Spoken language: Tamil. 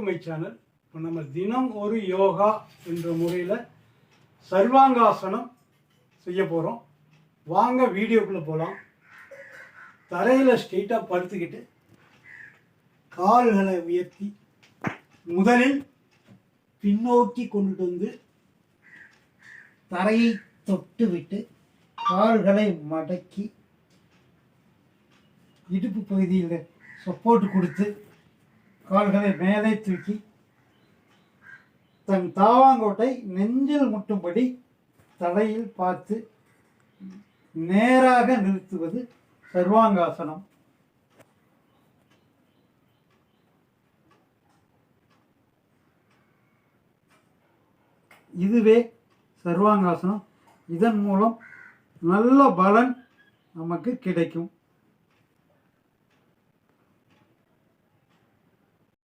My channel. இப்போ நம்ம தினம் ஒரு யோகா என்ற முறையில் சர்வாங்காசனம் செய்ய போகிறோம். வாங்க வீடியோக்குள்ளே போகலாம். தரையில் ஸ்ட்ரெயிட்டாக படுத்துக்கிட்டு கால்களை உயர்த்தி முதலில் பின்னோக்கி கொண்டு வந்து தரையை தொட்டு விட்டு கால்களை மடக்கி இடுப்பு பகுதியில் சப்போர்ட் கொடுத்து கால்களை மேலே தூக்கி தன் தாவாங்கோட்டை நெஞ்சில் முட்டும்படி தலையில் பார்த்து நேராக நிறுத்துவது சர்வாங்காசனம். இதுவே சர்வாங்காசனம். இதன் மூலம் நல்ல பலன் நமக்கு கிடைக்கும்.